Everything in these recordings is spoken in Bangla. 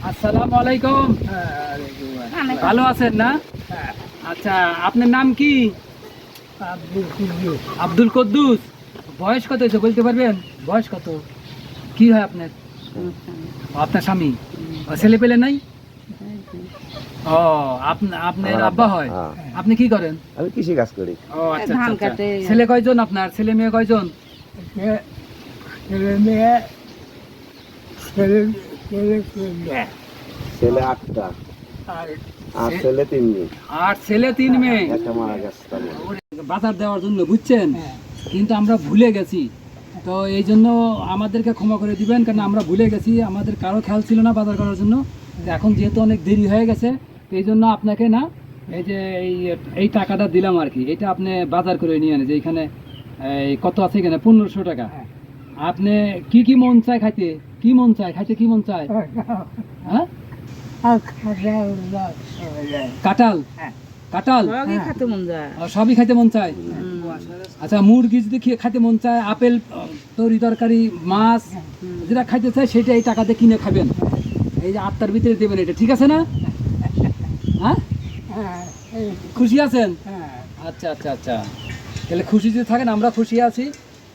আসসালামু আলাইকুম। ভালো আছেন না? আচ্ছা, আপনার নাম কি? আব্দুল কুদ্দুস। বয়স কত হয়েছে বলতে পারবেন? বয়স কত? কি হয় আপনার? আপনার স্বামী? ছেলে পেলে নাই? ও, আপনার আব্বা হয়? আপনি কি করেন? আমি কৃষি কাজ করি। ও আচ্ছা আচ্ছা। ছেলে কয়জন আপনার? ছেলে মেয়ে কয়জন? ছেলে 8টা আর ছেলে 3 মেয়ে। আর ছেলে 3 মেয়ে। একটা মারা গেছে। বাজার দেওয়ার জন্য বুঝছেন, কিন্তু আমরা ভুলে গেছি। তো এই জন্য আমাদেরকে ক্ষমা করে দিবেন, কারণ আমরা ভুলে গেছি, আমাদের কারো খেয়াল ছিল না বাজার করার জন্য। এখন যেহেতু অনেক দেরি হয়ে গেছে, এই জন্য আপনাকে না এই যে এই টাকাটা দিলাম আর কি। এটা আপনি বাজার করে নিয়ে আনে, যে এখানে এই কত আছে এখানে 1500 টাকা। আপনি কি কি মন চায় খাইতে? কি মন চায় খাইতে? কি মন চায়? হ্যাঁ, কাঁঠাল। কাঁঠাল সবই খাইতে মন চায়। আচ্ছা, মুরগি যদি খাইতে মন চায়, আপেল, তরি তরকারি, মাছ যেটা খাইতে চায় সেটা এই টাকাতে কিনে খাবেন। এই যে 8টার ভিতরে দেবেন, এটা ঠিক আছে না? হ্যাঁ, খুশি আছেন? আচ্ছা আচ্ছা আচ্ছা, তাহলে খুশি যদি থাকেন, আমরা খুশি আছি।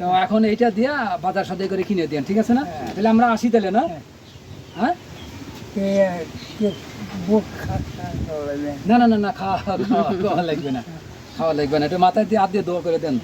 তো এখন এইটা দিয়া বাজার সদাই করে কিনে দেন, ঠিক আছে না? তাহলে আমরা আসি তাহলে, না? হ্যাঁ, না না না না, খাওয়া লাগবে না, খাওয়া লাগবে না। একটু মাথায় দিয়ে হাত দিয়ে দোয়া করে দেন।